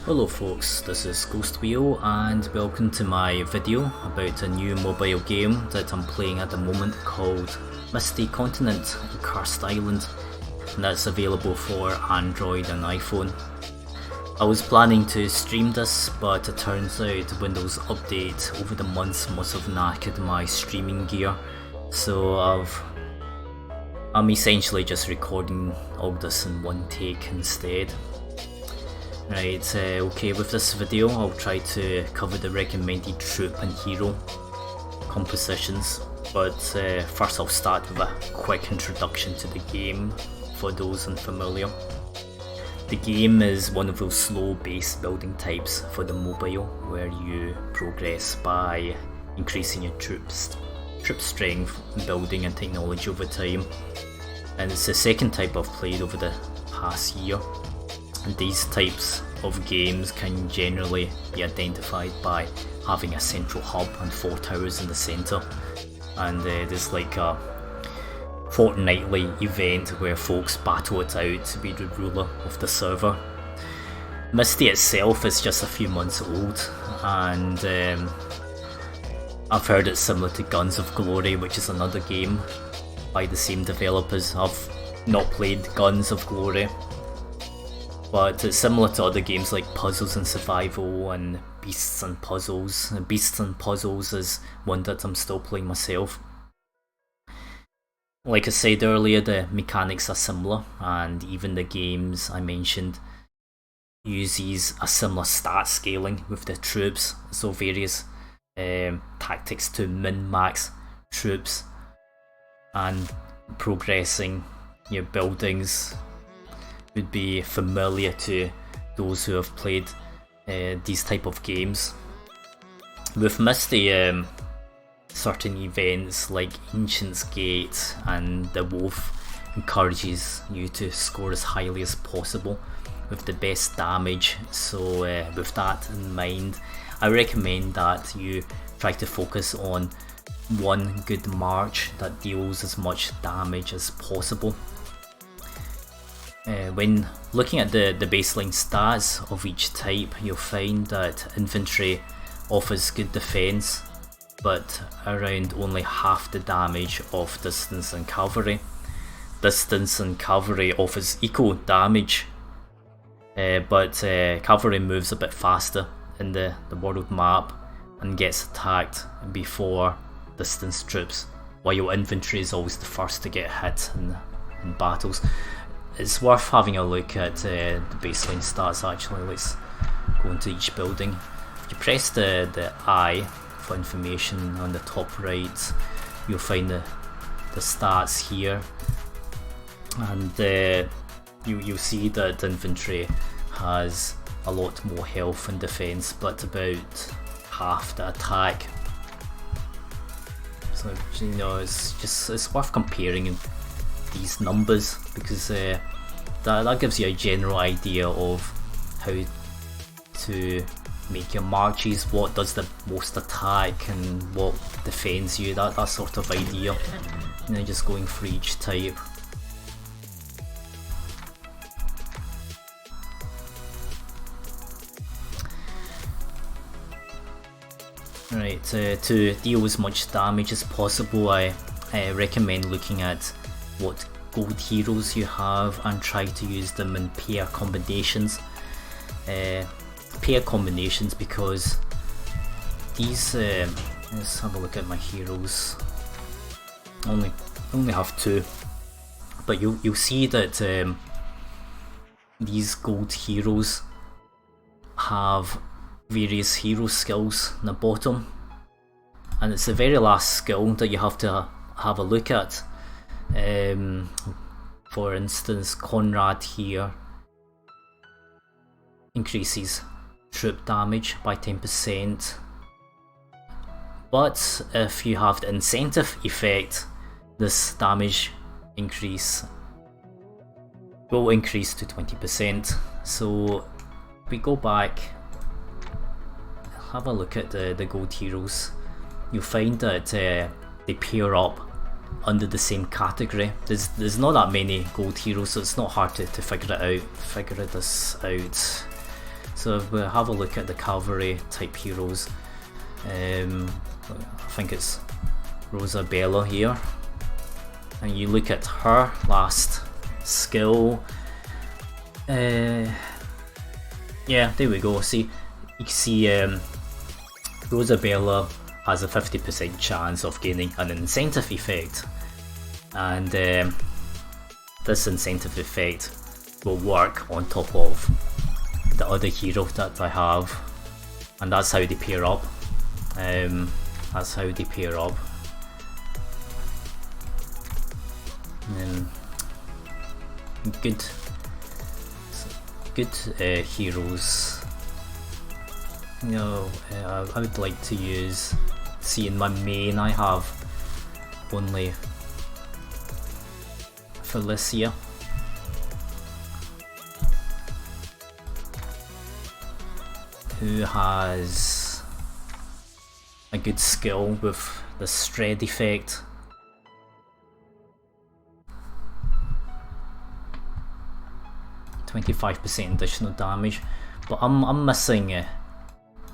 Hello folks, this is GhostWheel and welcome to my video about a new mobile game that I'm playing at the moment called Misty Continent Cursed Island, and that's available for Android and iPhone. I was planning to stream this, but it turns out Windows Update over the months must have knackered my streaming gear, so I'm essentially just recording all this in one take instead. Right, okay, with this video I'll try to cover the recommended troop and hero compositions, but first I'll start with a quick introduction to the game for those unfamiliar. The game is one of those slow base building types for the mobile, where you progress by increasing your troop strength, building and technology over time, and it's the second type I've played over the past year. And these types of games can generally be identified by having a central hub and 4 towers in the centre, and there's like a fortnightly event where folks battle it out to be the ruler of the server. Misty itself is just a few months old, and I've heard it's similar to Guns of Glory, which is another game by the same developers. I've not played Guns of Glory, but it's similar to other games like Puzzles and Survival and Beasts and Puzzles. And Beasts and Puzzles is one that I'm still playing myself. Like I said earlier, the mechanics are similar, and even the games I mentioned uses a similar stat scaling with the troops, so various tactics to min-max troops and progressing your buildings would be familiar to those who have played these type of games. With Misty, certain events like Ancient's Gate and the Wolf encourages you to score as highly as possible with the best damage, so with that in mind, I recommend that you try to focus on one good march that deals as much damage as possible. When looking at the baseline stats of each type, you'll find that infantry offers good defense, but around only half the damage of distance and cavalry. Distance and cavalry offers equal damage, but cavalry moves a bit faster in the world map and gets attacked before distance troops, while infantry is always the first to get hit in battles. It's worth having a look at the baseline stats actually. Let's go into each building. If you press the I for information on the top right, you'll find the stats here, and you'll see that infantry has a lot more health and defense, but about half the attack. So it's worth comparing these numbers, because that gives you a general idea of how to make your marches, what does the most attack and what defends you, that sort of idea, and then just going for each type. Right, to deal as much damage as possible, I recommend looking at what gold heroes you have and try to use them in pair combinations. Because these, let's have a look at my heroes. Only have 2, but you'll see that these gold heroes have various hero skills in the bottom, and it's the very last skill that you have to have a look at. For instance, Conrad here increases troop damage by 10%, but if you have the incentive effect, this damage increase will increase to 20%. So if we go back, have a look at the gold heroes, you'll find that they pair up under the same category. There's not that many gold heroes, so it's not hard to figure this out. So if we have a look at the cavalry type heroes, I think it's Rosabella here, and you look at her last skill, yeah, there we go. See, you can see Rosabella has a 50% chance of gaining an incentive effect, and this incentive effect will work on top of the other hero that I have, and that's how they pair up. That's how they pair up. And good heroes. You know, I would like to use. See, in my main, I have only Felicia. Who has a good skill with the Shred effect. %25% additional damage, but I'm missing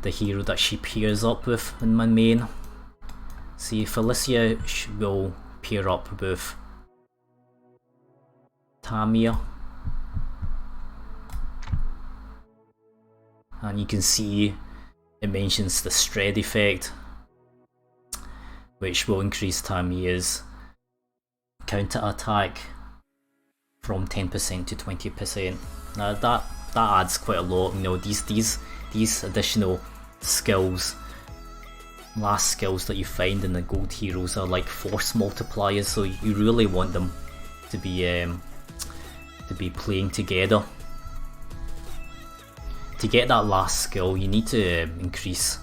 the hero that she pairs up with in my main. See, Felicia will pair up with Tamia, and you can see it mentions the Shred effect, which will increase Tamia's counter attack from 10% to 20%. Now that adds quite a lot. You know, these additional skills, last skills that you find in the gold heroes are like force multipliers, so you really want them to be playing together. To get that last skill, you need to increase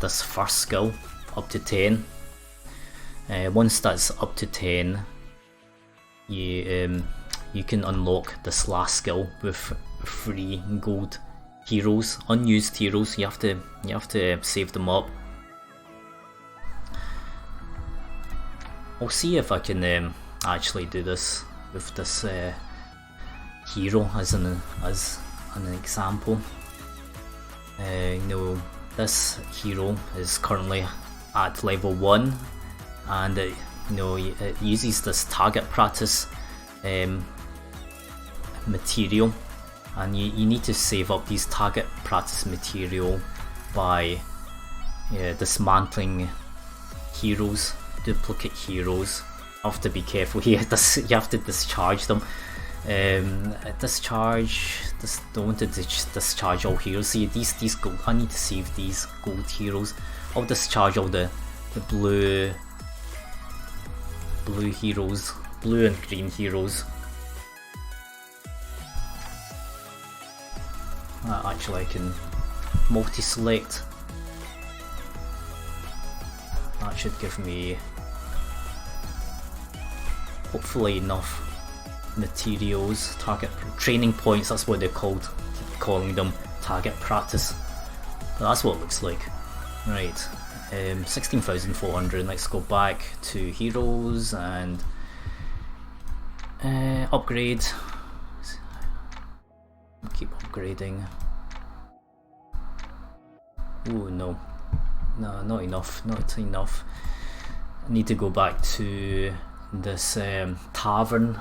this first skill up to 10. Once that's up to 10, you can unlock this last skill with 3 gold heroes, unused heroes. You have to save them up. I'll see if I can actually do this with this hero as an example. You know, this hero is currently at level 1, and you know, it uses this target practice material, and you need to save up these target practice material by dismantling heroes, duplicate heroes. You have to be careful here. You have to discharge them. Don't want to discharge all heroes. See, these gold, I need to save these gold heroes. I'll discharge all the blue heroes, blue and green heroes. Actually, I can multi-select. That should give me hopefully enough materials, target training points. That's what they're called. Keep calling them target practice. But that's what it looks like. Right, 16,400. Let's go back to heroes and upgrade. Keep upgrading. Oh no, not enough. Not enough. I need to go back to this tavern.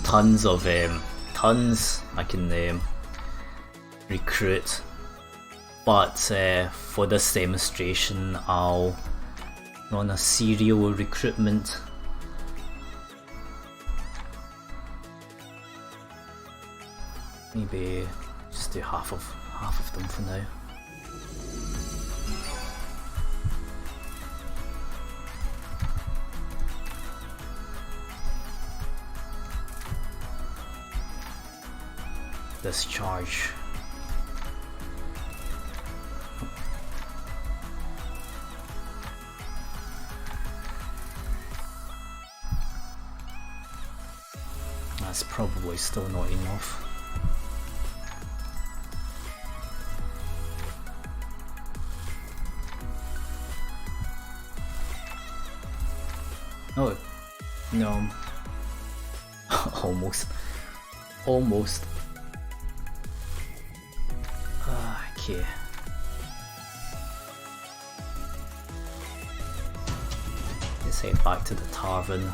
Tons I can recruit, but for this demonstration I'll run a serial recruitment. Maybe just do half of them for now. Discharge. That's probably still not enough. Oh, no. Almost. Almost. Okay. Let's head back to the tavern.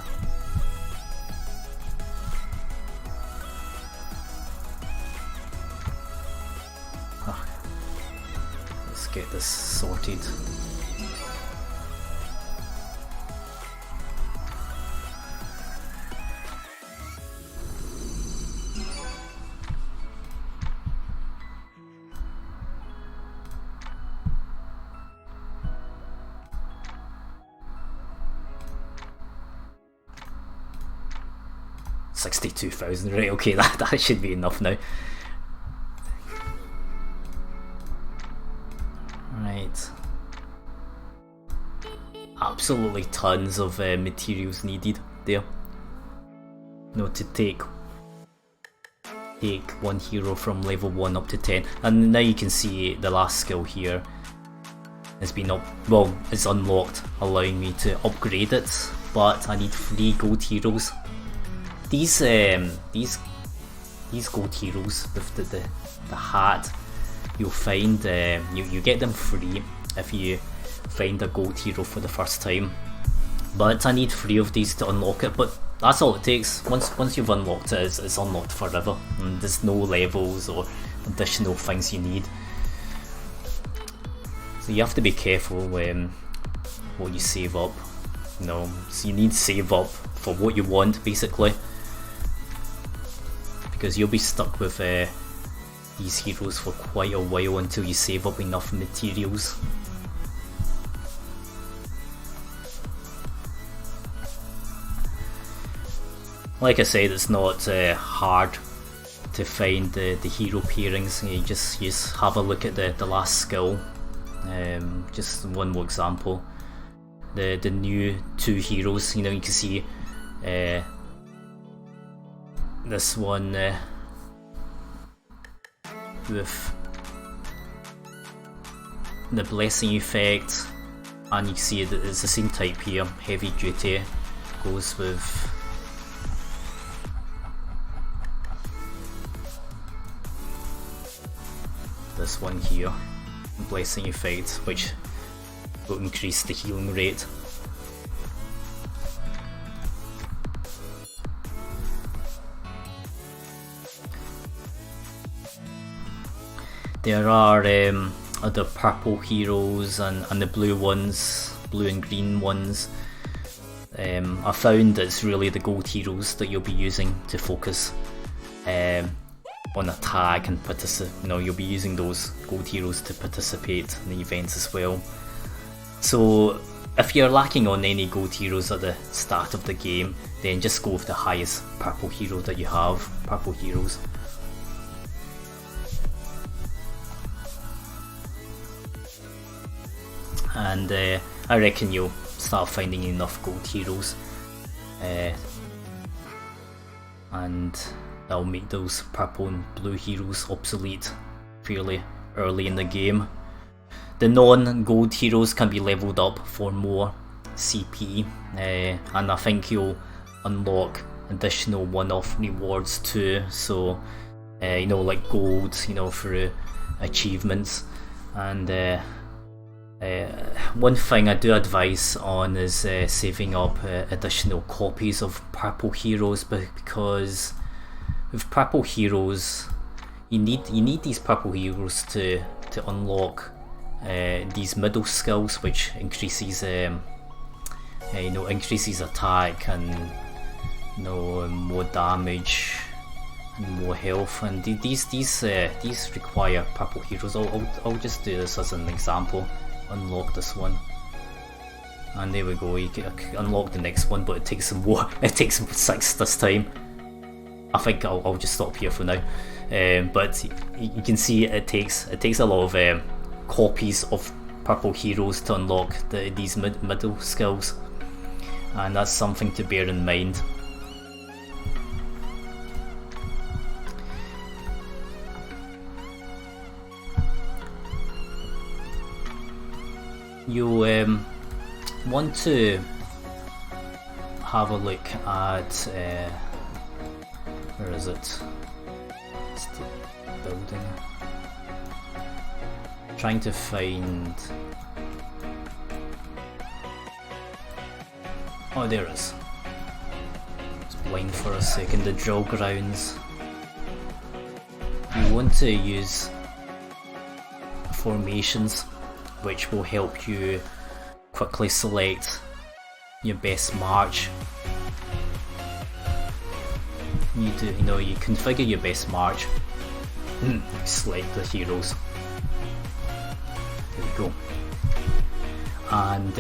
Let's get this sorted. $62,000, right? Okay, that should be enough now. Right. Absolutely tons of materials needed there. To take one hero from level 1 up to 10. And now you can see the last skill here has been it's unlocked, allowing me to upgrade it, but I need 3 gold heroes. These gold heroes with the hat, you'll find you get them free if you find a gold hero for the first time. But I need 3 of these to unlock it, but that's all it takes. Once you've unlocked it, it's unlocked forever, and there's no levels or additional things you need. So you have to be careful what you save up. So you need to save up for what you want, basically, because you'll be stuck with these heroes for quite a while until you save up enough materials. Like I said, it's not hard to find the hero pairings. You just have a look at the last skill. Just one more example. The new 2 heroes. You can see this one with the blessing effect, and you can see that it's the same type here. Heavy duty goes with this one here, blessing effect, which will increase the healing rate. There are other purple heroes and the blue ones, blue and green ones. I found it's really the gold heroes that you'll be using to focus on attack and participate. You'll be using those gold heroes to participate in the events as well. So if you're lacking on any gold heroes at the start of the game, then just go with the highest purple hero that you have. Purple heroes. And I reckon you'll start finding enough gold heroes, and that'll make those purple and blue heroes obsolete fairly early in the game. The non-gold heroes can be leveled up for more CP, and I think you'll unlock additional one-off rewards too. So like gold, for achievements. And one thing I do advise on is saving up additional copies of purple heroes, because with purple heroes you need these purple heroes to unlock these middle skills, which increases increases attack and more damage and more health, and these require purple heroes. I'll just do this as an example. Unlock this one, and there we go. You can unlock the next one, but it takes some more. It takes 6 this time. I think I'll just stop here for now. But you can see it takes a lot of copies of purple heroes to unlock these middle skills, and that's something to bear in mind. You want to have a look at where is it? It's the building. Trying to find. Oh, there it is. It's blind for a second. The drill grounds. You want to use formations, which will help you quickly select your best march. You configure your best march. Select the heroes. There we go. And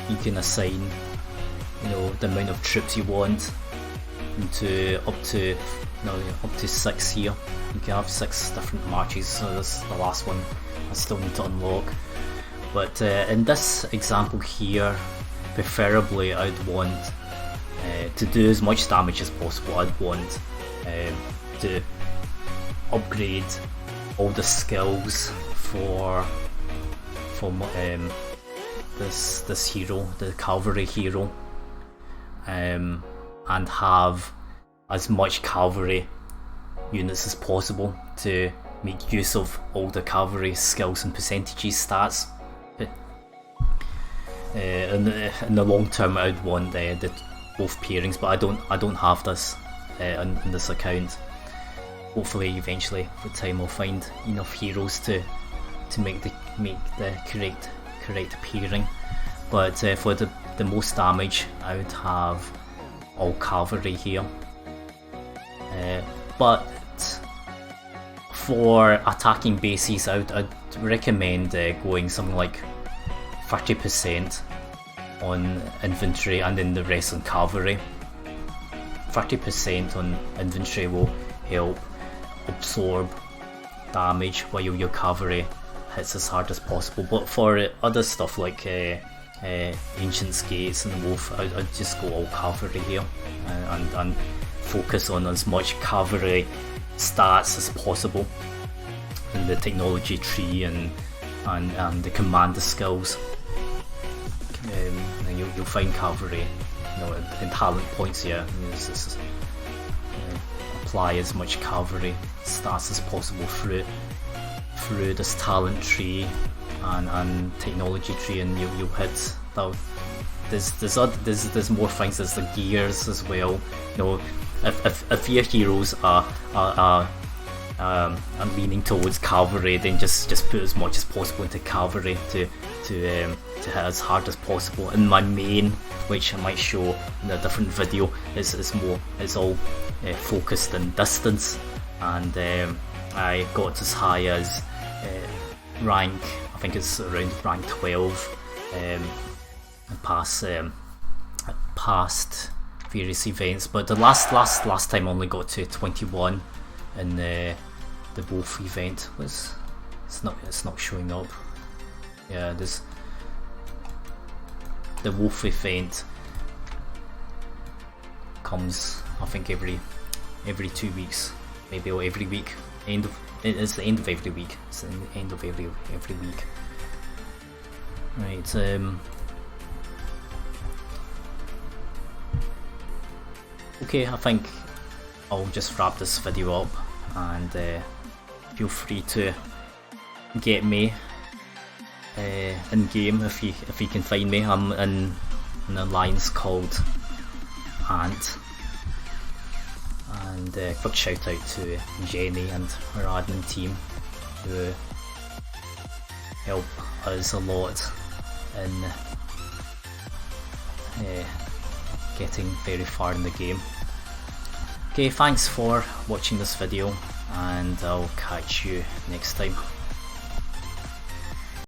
you can assign, the amount of troops you want up to 6 here. You can have 6 different marches. So this is the last one I still need to unlock. But in this example here, preferably I'd want to do as much damage as possible. I'd want to upgrade all the skills for this hero, the cavalry hero, and have as much cavalry units as possible to make use of all the cavalry skills and percentages stats. In the long term, I'd want the both pairings, but I don't have this in this account. Hopefully, eventually, with time, I'll find enough heroes to make the correct pairing. But for the most damage, I would have all cavalry here. But for attacking bases, I'd recommend going something like 30% on infantry and then the rest on cavalry. 30% on infantry will help absorb damage while your cavalry hits as hard as possible. But for other stuff like Ancient's Gates and Wolf, I'd just go all cavalry here and focus on as much cavalry stats as possible in the technology tree and the commander skills. And you'll find cavalry, in talent points here. Apply as much cavalry stats as possible through this talent tree and technology tree, and you'll hit. There's more things. There's the gears as well. If your heroes are leaning towards cavalry, then just put as much as possible into cavalry to hit as hard as possible. And my main, which I might show in a different video, is all focused in distance, and I got as high as rank, I think it's around rank 12, past various events. But the last time I only got to 21 in the Wolf event. It's not showing up. Yeah, the Wolf event comes, I think, every 2 weeks, maybe, or every week. It's the end of every week. It's the end of every week. Right. Okay, I think I'll just wrap this video up, and feel free to get me in game if you can find me. I'm in an alliance called Ant, and quick shout out to Jenny and her admin team, who help us a lot in getting very far in the game. Okay, thanks for watching this video, and I'll catch you next time.